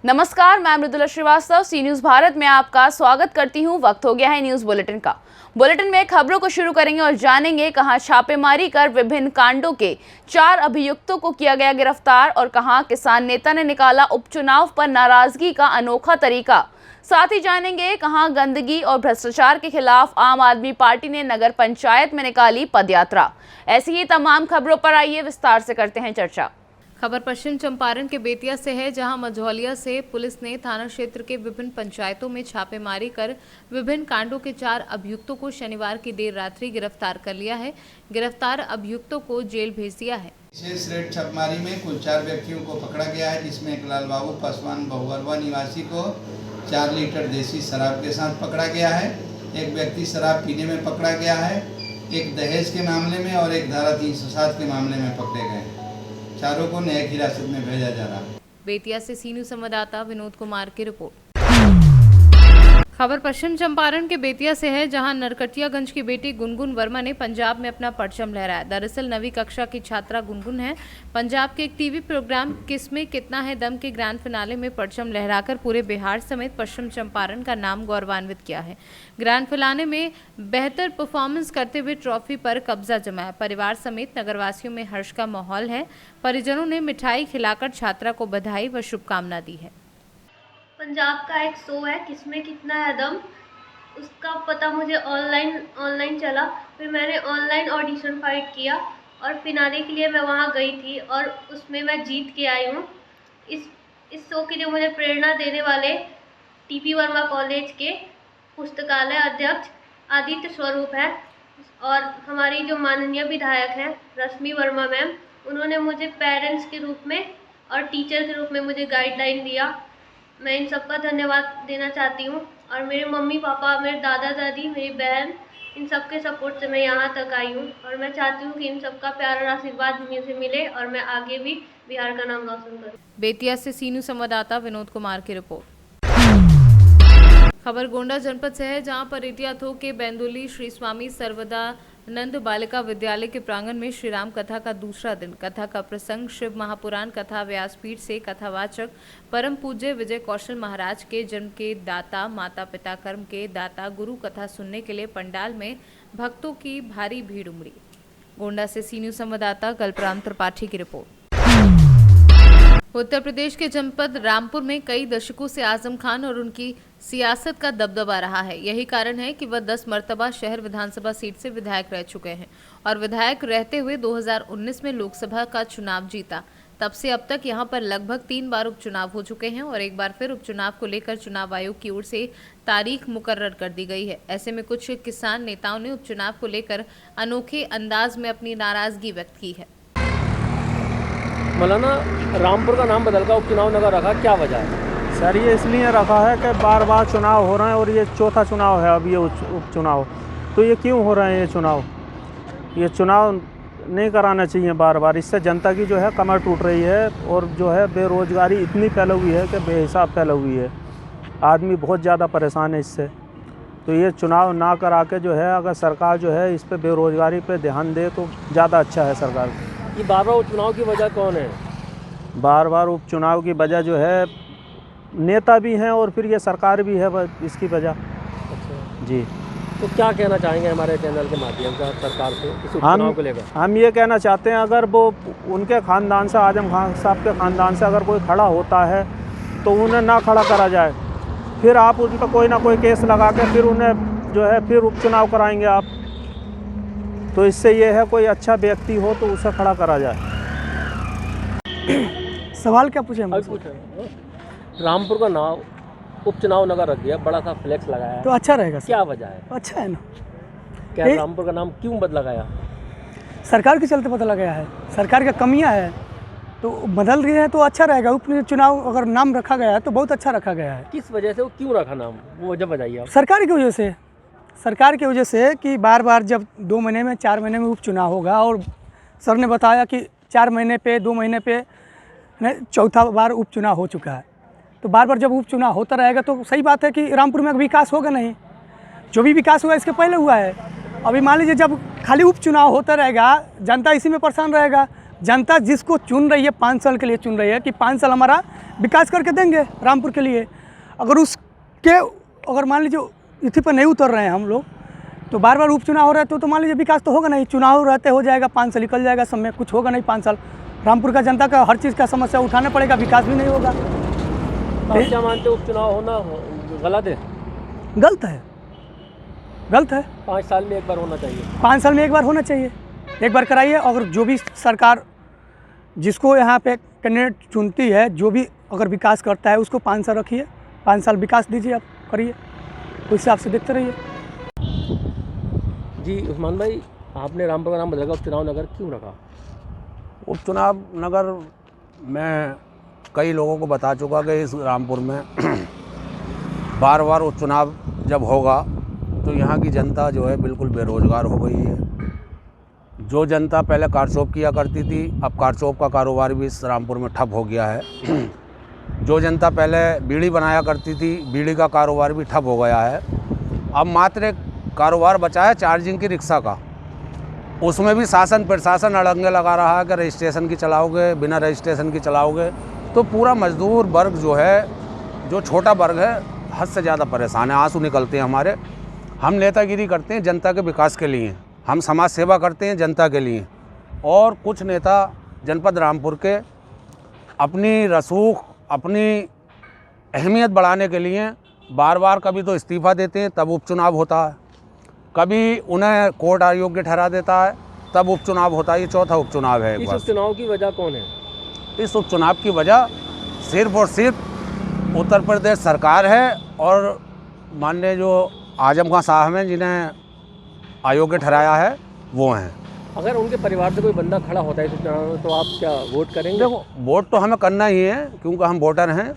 नमस्कार, मैं मृदुला श्रीवास्तव सी न्यूज़ भारत में आपका स्वागत करती हूं। वक्त हो गया है न्यूज़ बुलेटिन का। बुलेटिन में खबरों को शुरू करेंगे और जानेंगे कहां छापेमारी कर विभिन्न कांडों के 4 अभियुक्तों को किया गया गिरफ्तार और कहां किसान नेता ने निकाला उपचुनाव पर नाराजगी का अनोखा तरीका। साथ ही जानेंगे कहां गंदगी और भ्रष्टाचार के खिलाफ आम आदमी पार्टी ने नगर पंचायत में निकाली पदयात्रा। ऐसी ही तमाम खबरों पर आइए विस्तार से करते हैं चर्चा। खबर पश्चिम चंपारण के बेतिया से है, जहां मझौलिया से पुलिस ने थाना क्षेत्र के विभिन्न पंचायतों में छापेमारी कर विभिन्न कांडों के 4 अभियुक्तों को शनिवार की देर रात्रि गिरफ्तार कर लिया है। गिरफ्तार अभियुक्तों को जेल भेज दिया है। विशेष रेड छापेमारी में कुल 4 व्यक्तियों को पकड़ा गया है, जिसमें एक लाल बाबू पासवान बहुअरवा निवासी को 4 लीटर देसी शराब के साथ पकड़ा गया है। एक व्यक्ति शराब पीने में पकड़ा गया है, एक दहेज के मामले में और एक धारा 307 के मामले में पकड़े गए हैं। चारों को न्यायिक हिरासत में भेजा जा रहा है। बेतिया से सी न्यूज़ संवाददाता विनोद कुमार की रिपोर्ट। खबर पश्चिम चंपारण के बेतिया से है, जहां नरकटियागंज की बेटी गुनगुन वर्मा ने पंजाब में अपना परचम लहराया। दरअसल 9वीं कक्षा की छात्रा गुनगुन है। पंजाब के एक टीवी प्रोग्राम किसमें कितना है दम के ग्रैंड फिनाले में परचम लहराकर पूरे बिहार समेत पश्चिम चंपारण का नाम गौरवान्वित किया है। ग्रैंड फिनाले में बेहतर परफॉर्मेंस करते हुए ट्रॉफी पर कब्जा जमाया। परिवार समेत नगरवासियों में हर्ष का माहौल है। परिजनों ने मिठाई खिलाकर छात्रा को बधाई व शुभकामना दी है। पंजाब का एक शो है किसमें कितना है दम, उसका पता मुझे ऑनलाइन चला। फिर मैंने ऑनलाइन ऑडिशन फाइट किया और फिनाले के लिए मैं वहां गई थी और उसमें मैं जीत के आई हूं। इस शो के लिए मुझे प्रेरणा देने वाले टीपी वर्मा कॉलेज के पुस्तकालय अध्यक्ष आदित्य स्वरूप है और हमारी जो माननीय विधायक हैं रश्मि वर्मा मैम, उन्होंने मुझे पेरेंट्स के रूप में और टीचर के रूप में मुझे गाइडलाइन दिया। मैं इन सबका धन्यवाद देना चाहती हूँ और मेरे मम्मी पापा, मेरे दादा दादी, मेरी बहन, इन सब के सपोर्ट से मैं यहाँ तक आई हूँ और मैं चाहती हूँ कि इन सबका प्यार और आशीर्वाद मुझे मिले और मैं आगे भी बिहार का नाम रोशन करूँ। बेतिया से सी न्यूज़ संवाददाता विनोद कुमार की रिपोर्ट। खबर गोंडा जनपद से है, जहां पर इटियाथो के बेंदुली श्री स्वामी सर्वदानंद बालिका विद्यालय के प्रांगण में श्री राम कथा का दूसरा दिन। कथा का प्रसंग शिव महापुराण कथा व्यासपीठ से कथावाचक परम पूज्य विजय कौशल महाराज के जन्म के दाता, माता पिता कर्म के दाता, गुरु कथा सुनने के लिए पंडाल में भक्तों की भारी भीड़ उमड़ी। गोंडा से सी न्यूज़ संवाददाता कल्पराम त्रिपाठी की रिपोर्ट। उत्तर प्रदेश के जनपद रामपुर में कई दशकों से आजम खान और उनकी सियासत का दबदबा रहा है। यही कारण है कि वह 10 मर्तबा शहर विधानसभा सीट से विधायक रह चुके हैं और विधायक रहते हुए 2019 में लोकसभा का चुनाव जीता। तब से अब तक यहां पर लगभग 3 बार उपचुनाव हो चुके हैं और एक बार फिर उपचुनाव को लेकर चुनाव आयोग की ओर से तारीख मुकर्रर कर दी गई है। ऐसे में कुछ किसान नेताओं ने उपचुनाव को लेकर अनोखे अंदाज में अपनी नाराजगी व्यक्त की है। मौलाना, रामपुर का नाम बदलकर उपचुनाव नगर रखा, क्या वजह है? सर ये इसलिए रखा है कि बार बार चुनाव हो रहे हैं और ये चौथा चुनाव है अब ये उपचुनाव। तो ये क्यों हो रहे हैं ये चुनाव नहीं कराना चाहिए बार बार। इससे जनता की जो है कमर टूट रही है और जो है बेरोज़गारी इतनी फैली हुई है कि बेहिसाब फैली हुई है। आदमी बहुत ज़्यादा परेशान है इससे। तो ये चुनाव ना करा के जो है अगर सरकार जो है इस पर बेरोज़गारी पे ध्यान दे तो ज़्यादा अच्छा है सरकार। ये बार बार उपचुनाव की वजह कौन है? बार बार उपचुनाव की वजह जो है नेता भी हैं और फिर ये सरकार भी है इसकी वजह। अच्छा जी, तो क्या कहना चाहेंगे हमारे चैनल के माध्यम से सरकार से इस उपचुनाव को लेकर? हम ये कहना चाहते हैं अगर वो उनके ख़ानदान से, आजम खान साहब के ख़ानदान से अगर कोई खड़ा होता है तो उन्हें ना खड़ा करा जाए। फिर आप उन पर कोई ना कोई केस लगा के फिर उन्हें जो है फिर उपचुनाव कराएंगे आप। तो इससे ये है कोई अच्छा व्यक्ति हो तो उसे खड़ा करा जाए। सवाल क्या पूछे? रामपुर का नाम उपचुनाव नगर रख दिया, बड़ा सा फ्लेक्स लगाया है, तो अच्छा रहेगा सर। क्या वजह है? अच्छा है ना। क्या रामपुर का नाम क्यों बदला गया? सरकार के चलते बदला गया है। सरकार की कमियां है तो बदल रही है तो अच्छा रहेगा। उपचुनाव अगर नाम रखा गया है तो बहुत अच्छा रखा गया है। किस वजह से, वो क्यों रखा नाम, वो वजह बताइए आप। सरकार की वजह से। सरकार की वजह से कि बार बार जब 2 महीने में 4 महीने में उपचुनाव होगा और सर ने बताया कि 4 महीने पे 2 महीने पे चौथा बार उपचुनाव हो चुका है। तो बार बार जब उपचुनाव होता रहेगा तो सही बात है कि रामपुर में विकास होगा नहीं। जो भी विकास हुआ इसके पहले हुआ है। अभी मान लीजिए जब खाली उपचुनाव होता रहेगा जनता इसी में परेशान रहेगा। जनता जिसको चुन रही है 5 साल के लिए चुन रही है कि 5 साल हमारा विकास करके देंगे रामपुर के लिए, अगर मान लीजिए इसी पर नहीं उतर रहे हैं हम लोग, तो बार बार उपचुनाव हो रहा है तो मान लीजिए विकास तो होगा नहीं। चुनाव रहते हो जाएगा, 5 साल निकल जाएगा, समय कुछ होगा नहीं। 5 साल रामपुर का जनता का हर चीज़ का समस्या उठाना पड़ेगा, विकास भी नहीं होगा। आप क्या मानते हो, उपचुनाव होना गलत है? गलत है, गलत है। 5 साल में एक बार होना चाहिए। 5 साल में एक बार होना चाहिए, एक बार कराइए। और जो भी सरकार जिसको यहाँ पे कैंडिडेट चुनती है, जो भी अगर विकास करता है उसको 5 साल रखिए, 5 साल विकास दीजिए, आप करिए, उस हिसाब से देखते रहिए। जी उस्मान भाई, आपने रामपुर का नाम बदलकर उपचुनाव नगर क्यों रखा? उपचुनाव नगर मैं कई लोगों को बता चुका कि इस रामपुर में बार बार उपचुनाव जब होगा तो यहाँ की जनता जो है बिल्कुल बेरोज़गार हो गई है। जो जनता पहले कारचौप किया करती थी, अब कारचौप का कारोबार भी इस रामपुर में ठप हो गया है। जो जनता पहले बीड़ी बनाया करती थी, बीड़ी का कारोबार भी ठप हो गया है। अब मात्र एक कारोबार बचा है चार्जिंग की रिक्शा का, उसमें भी शासन प्रशासन अड़ंगे लगा रहा है कि रजिस्ट्रेशन की चलाओगे, बिना रजिस्ट्रेशन की चलाओगे। तो पूरा मजदूर वर्ग जो है, जो छोटा वर्ग है, हद से ज़्यादा परेशान है, आंसू निकलते हैं हमारे। हम नेतागिरी करते हैं जनता के विकास के लिए, हम समाज सेवा करते हैं जनता के लिए, और कुछ नेता जनपद रामपुर के अपनी रसूख, अपनी अहमियत बढ़ाने के लिए बार बार कभी तो इस्तीफ़ा देते हैं तब उपचुनाव होता है, कभी उन्हें कोर्ट अयोग्य ठहरा देता है तब उपचुनाव होता है। ये चौथा उपचुनाव है। इस उपचुनाव की वजह कौन है? इस उपचुनाव की वजह सिर्फ और सिर्फ उत्तर प्रदेश सरकार है और माननीय जो आजम खान साहब हैं, जिन्हें अयोग्य ठहराया है, वो हैं। अगर उनके परिवार से कोई बंदा खड़ा होता है इस उपचुनाव में तो आप क्या वोट करेंगे? देखो, वोट तो हमें करना ही है क्योंकि हम वोटर हैं,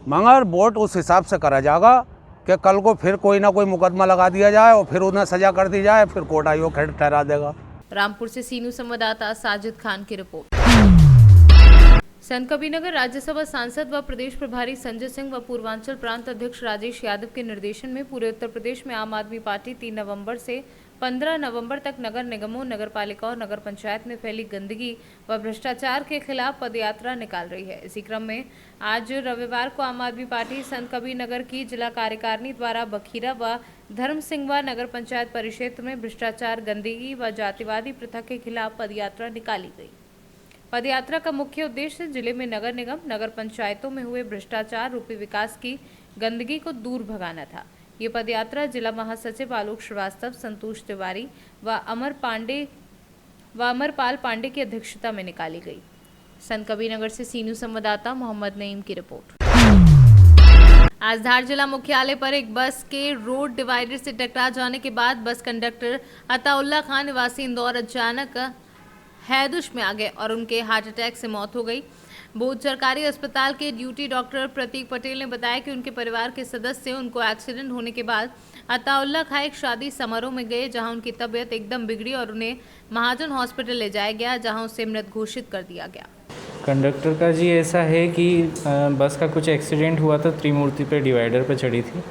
मगर वोट उस हिसाब से करा जाएगा कि कल को फिर कोई ना कोई मुकदमा लगा दिया जाए और फिर उन्हें सजा कर दी जाए, फिर कोर्ट अयोग्य ठहरा देगा। रामपुर से सी न्यूज़ संवाददाता साजिद खान की रिपोर्ट। संतकबीरनगर राज्यसभा सांसद व प्रदेश प्रभारी संजय सिंह व पूर्वांचल प्रांत अध्यक्ष राजेश यादव के निर्देशन में पूरे उत्तर प्रदेश में आम आदमी पार्टी 3 नवंबर से 15 नवंबर तक नगर निगमों, नगर पालिका और नगर पंचायत में फैली गंदगी व भ्रष्टाचार के खिलाफ पदयात्रा निकाल रही है। इसी क्रम में आज रविवार को आम आदमी पार्टी संतकबीरनगर की जिला कार्यकारिणी द्वारा बखीरा व धर्म सिंहवा नगर पंचायत परिक्षेत्र में भ्रष्टाचार, गंदगी व जातिवादी प्रथा के खिलाफ पदयात्रा निकाली गई। पदयात्रा का मुख्य उद्देश्य जिले में नगर निगम, नगर पंचायतों में हुए भ्रष्टाचार रूपी विकास की गंदगी को दूर भगाना था। ये पदयात्रा जिला महासचिव आलोक श्रीवास्तव, संतोष तिवारी व अमरपाल पांडे की अध्यक्षता में निकाली गई। संतकबीरनगर से सी न्यूज़ संवाददाता मोहम्मद नईम की रिपोर्ट। आज धार जिला मुख्यालय पर एक बस के रोड डिवाइडर से टकरा जाने के बाद बस कंडक्टर अताउल्ला खान निवासी इंदौर अचानक हैदुश में आ गए और उनके हार्ट अटैक से मौत हो गई। बोध सरकारी अस्पताल के ड्यूटी डॉक्टर प्रतीक पटेल ने बताया कि उनके परिवार के सदस्य उनको एक्सीडेंट होने के बाद अताउल्ला खां एक शादी समारोह में गए, जहां उनकी तबीयत एकदम बिगड़ी और उन्हें महाजन हॉस्पिटल ले जाया गया, जहां उसे मृत घोषित कर दिया गया। कंडक्टर का जी ऐसा है कि बस का कुछ एक्सीडेंट हुआ था, त्रिमूर्ति पे डिवाइडर पे चढ़ी थी,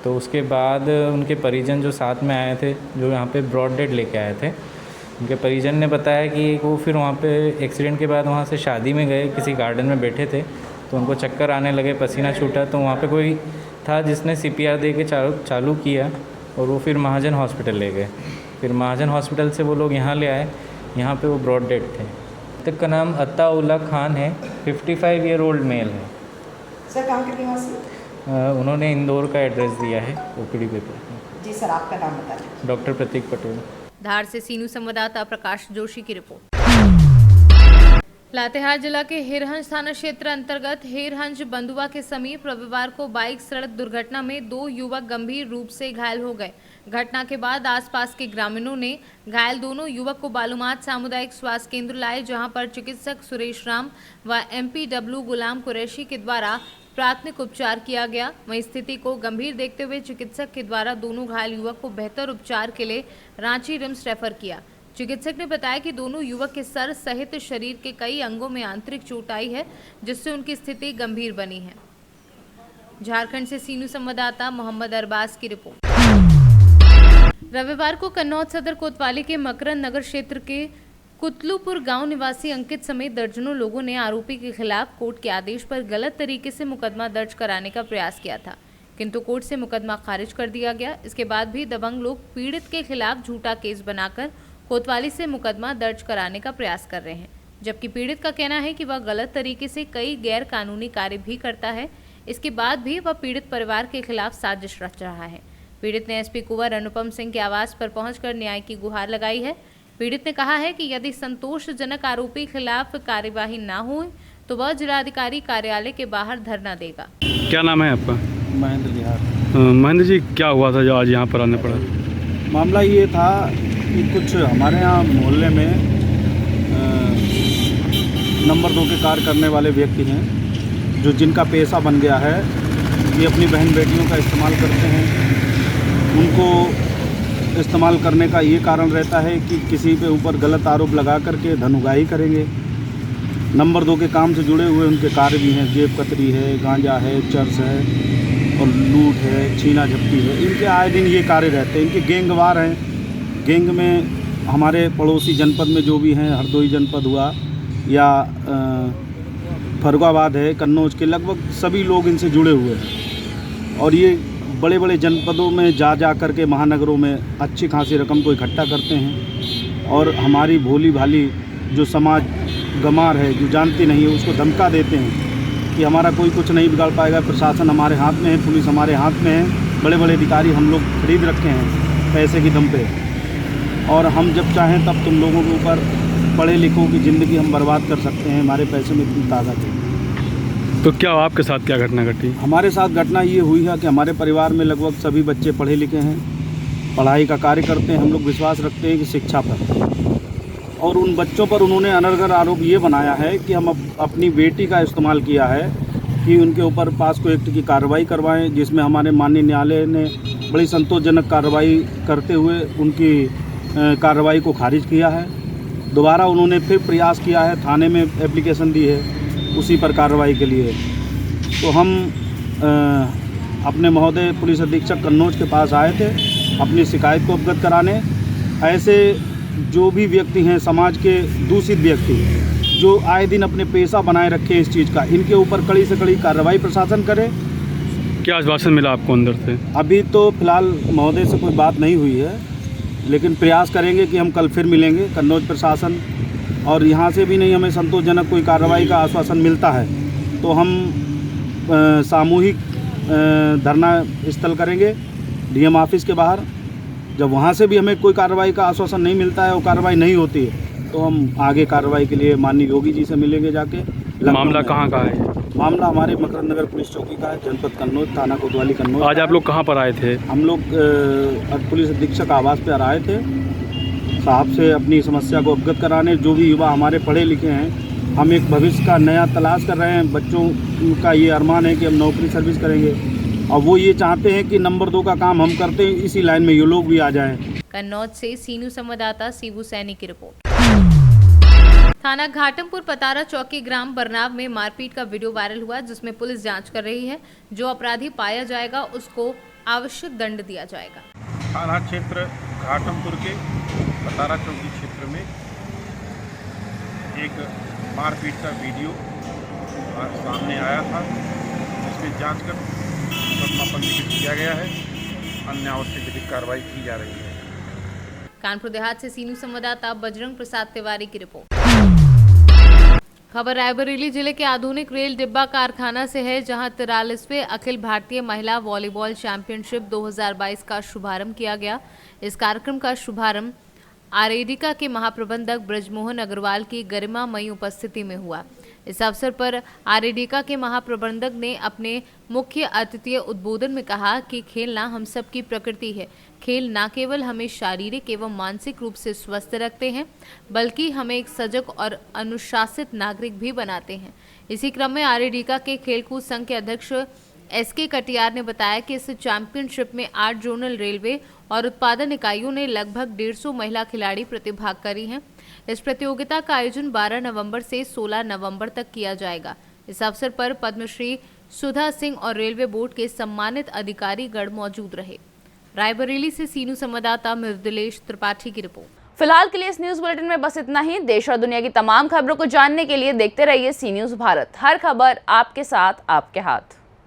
तो उसके बाद उनके परिजन जो साथ में आए थे, जो यहाँ पे ब्रॉड डेड लेके आए थे, उनके परिजन ने बताया कि वो फिर वहाँ पे एक्सीडेंट के बाद वहाँ से शादी में गए, किसी गार्डन में बैठे थे तो उनको चक्कर आने लगे, पसीना छूटा, तो वहाँ पे कोई था जिसने CPR दे के चालू किया और वो फिर महाजन हॉस्पिटल ले गए। फिर महाजन हॉस्पिटल से वो लोग यहाँ ले आए, यहाँ पे वो ब्रॉड डेड थे। तक का नाम अताउल्ला खान है, 55 ईयर ओल्ड मेल है। सर कहाँ के निवासी? उन्होंने इंदौर का एड्रेस दिया है OPD पेपर। जी सर, आपका नाम बताइए। डॉक्टर प्रतीक पटेल। धार से सी न्यूज़ संवाददाता प्रकाश जोशी की रिपोर्ट। लातेहार जिला के हेरहंज थाना क्षेत्र अंतर्गत हेरहंज बंदुआ के समीप रविवार को बाइक सड़क दुर्घटना में 2 युवक गंभीर रूप से घायल हो गए। घटना के बाद आसपास के ग्रामीणों ने घायल दोनों युवक को बालूमाथ सामुदायिक स्वास्थ्य केंद्र लाए, जहां पर चिकित्सक सुरेश राम व MPW गुलाम कुरैशी के द्वारा प्राथमिक उपचार किया गया। वहीं स्थिति को गंभीर देखते हुए चिकित्सक के द्वारा दोनों घायल युवक को बेहतर उपचार के लिए रांची रिम्स रेफर किया। चिकित्सक ने बताया कि दोनों युवक के सर सहित शरीर के कई अंगों में आंतरिक चोट आई है, जिससे उनकी स्थिति गंभीर बनी है। झारखंड से सी न्यूज़ संवाददाता मोहम्मद अरबाज की रिपोर्ट। रविवार को कन्नौज सदर कोतवाली के मकरंद नगर क्षेत्र के कुतलूपुर गांव निवासी अंकित समेत दर्जनों लोगों ने आरोपी के खिलाफ कोर्ट के आदेश पर गलत तरीके से मुकदमा दर्ज कराने का प्रयास किया था, किंतु कोर्ट से मुकदमा खारिज कर दिया गया। इसके बाद भी दबंग लोग पीड़ित के खिलाफ झूठा केस बनाकर कोतवाली से मुकदमा दर्ज कराने का प्रयास कर रहे हैं, जबकि पीड़ित का कहना है कि वह गलत तरीके से कई गैर कानूनी कार्य भी करता है। इसके बाद भी वह पीड़ित परिवार के खिलाफ साजिश रच रहा है। पीड़ित ने एसपी कुंवर अनुपम सिंह के आवास पर पहुंचकर न्याय की गुहार लगाई है। पीड़ित ने कहा है कि यदि संतोषजनक आरोपी खिलाफ कार्यवाही न हो तो वह जिलाधिकारी कार्यालय के बाहर धरना देगा। क्या नाम है आपका? महेंद्र लिहार। महेंद्र जी, क्या हुआ था जो आज यहाँ पर आने पड़ा? मामला ये था कि कुछ हमारे यहाँ मोहल्ले में नंबर 2 के कार्य करने वाले व्यक्ति हैं, जो जिनका पेशा बन गया है, ये अपनी बहन बेटियों का इस्तेमाल करते हैं। उनको इस्तेमाल करने का ये कारण रहता है कि किसी पे ऊपर गलत आरोप लगा करके धन उगाही करेंगे। नंबर 2 के काम से जुड़े हुए उनके कार्य भी हैं, जेब कतरी है, गांजा है, चर्च है और लूट है, छीना झपटी है। इनके आए दिन ये कार्य रहते हैं। इनके गैंगवार हैं। गैंग में हमारे पड़ोसी जनपद में जो भी हैं, हरदोई जनपद हुआ या फर्रुखाबाद है, कन्नौज के, लगभग सभी लोग इनसे जुड़े हुए हैं। और ये बड़े बड़े जनपदों में जा कर के महानगरों में अच्छी खासी रकम को इकट्ठा करते हैं और हमारी भोली भाली जो समाज गमार है, जो जानती नहीं है, उसको धमका देते हैं कि हमारा कोई कुछ नहीं बिगाड़ पाएगा, प्रशासन हमारे हाथ में है, पुलिस हमारे हाथ में है, बड़े बड़े अधिकारी हम लोग खरीद रखे हैं पैसे की दम पे, और हम जब चाहें तब तुम लोगों के ऊपर पढ़े लिखों की ज़िंदगी हम बर्बाद कर सकते हैं, हमारे पैसे में इतनी ताकत है। तो क्या आपके साथ क्या घटना घटी? हमारे साथ घटना ये हुई है कि हमारे परिवार में लगभग सभी बच्चे पढ़े लिखे हैं, पढ़ाई का कार्य करते हैं। हम लोग विश्वास रखते हैं कि शिक्षा पर, और उन बच्चों पर उन्होंने अनर्गल आरोप ये बनाया है कि हम अपनी बेटी का इस्तेमाल किया है कि उनके ऊपर पास्को एक्ट की कार्रवाई करवाएं, जिसमें हमारे माननीय न्यायालय ने बड़ी संतोषजनक कार्रवाई करते हुए उनकी कार्रवाई को खारिज किया है। दोबारा उन्होंने फिर प्रयास किया है, थाने में एप्लीकेशन दी है उसी पर कार्रवाई के लिए। तो हम अपने महोदय पुलिस अधीक्षक कन्नौज के पास आए थे अपनी शिकायत को अवगत कराने। ऐसे जो भी व्यक्ति हैं, समाज के दूषित व्यक्ति जो आए दिन अपने पेशा बनाए रखे हैं इस चीज़ का, इनके ऊपर कड़ी से कड़ी कार्रवाई प्रशासन करे। क्या आश्वासन मिला आपको अंदर से? अभी तो फिलहाल महोदय से कोई बात नहीं हुई है, लेकिन प्रयास करेंगे कि हम कल फिर मिलेंगे। कन्नौज प्रशासन और यहाँ से भी नहीं हमें संतोषजनक कोई कार्रवाई का आश्वासन मिलता है तो हम सामूहिक धरना स्थल करेंगे डीएम ऑफिस के बाहर। जब वहाँ से भी हमें कोई कार्रवाई का आश्वासन नहीं मिलता है और कार्रवाई नहीं होती है तो हम आगे कार्रवाई के लिए माननीय योगी जी से मिलेंगे जाके। मामला कहाँ का है? मामला हमारे मकरंद नगर पुलिस चौकी का है, जनपद कन्नौज, थाना कोतवाली कन्नौज। आज आप लोग कहाँ पर आए थे? हम लोग पुलिस अधीक्षक आवास पर आए थे साहब से अपनी समस्या को अवगत कराने। जो भी युवा हमारे पढ़े लिखे हैं, हम एक भविष्य का नया तलाश कर रहे हैं। बच्चों का ये अरमान है कि हम नौकरी सर्विस करेंगे और वो ये चाहते हैं कि नंबर 2 का काम हम करते हैं, इसी लाइन में ये लोग भी आ जाएं। कन्नौज से सीनू संवाददाता शिबू सैनी की रिपोर्ट। थाना घाटमपुर पतारा चौकी ग्राम बरनाव में मारपीट का वीडियो वायरल हुआ, जिसमें पुलिस जांच कर रही है। जो अपराधी पाया जाएगा उसको आवश्यक दंड दिया जाएगा। थाना क्षेत्र घाटमपुर के पतारा चौकी क्षेत्र में एक मारपीट का वीडियो आज सामने आया था, जिसमें जांच कर मुकदमा पंजीकृत किया गया है। अन्य आवश्यक विधिक कार्रवाई की जा रही है। कानपुर देहात से सीनू संवाददाता बजरंग प्रसाद तिवारी की रिपोर्ट। खबर रायबरेली जिले के आधुनिक रेल डिब्बा कारखाना से है, जहां 43वें अखिल भारतीय महिला वॉलीबॉल चैंपियनशिप 2022 का शुभारंभ किया गया। इस कार्यक्रम का शुभारंभ आरेडिका के महाप्रबंधक ब्रजमोहन अग्रवाल की गरिमामयी उपस्थिति में हुआ। इस अवसर पर आरेडिका के महाप्रबंधक ने अपने मुख्य अतिथि उद्बोधन में कहा कि खेलना हम सबकी प्रकृति है। खेल न केवल हमें शारीरिक एवं मानसिक रूप से स्वस्थ रखते हैं, बल्कि हमें एक सजग और अनुशासित नागरिक भी बनाते हैं। इसी क्रम में आरेडिका के खेलकूद संघ के अध्यक्ष एसके कटियार ने बताया कि इस चैंपियनशिप में 8 जोनल रेलवे और उत्पादन इकाइयों ने लगभग 150 महिला खिलाड़ी प्रतिभाग करी हैं। इस प्रतियोगिता का आयोजन 12 नवंबर से 16 नवंबर तक किया जाएगा। इस अवसर पर पद्मश्री सुधा सिंह और रेलवे बोर्ड के सम्मानित अधिकारी गण मौजूद रहे। रायबरेली से सीनू संवाददाता मृदुलेश त्रिपाठी की रिपोर्ट। फिलहाल के लिए इस न्यूज़ बुलेटिन में बस इतना ही। देश और दुनिया की तमाम खबरों को जानने के लिए देखते रहिए सी न्यूज़ भारत। हर खबर आपके साथ, आपके हाथ।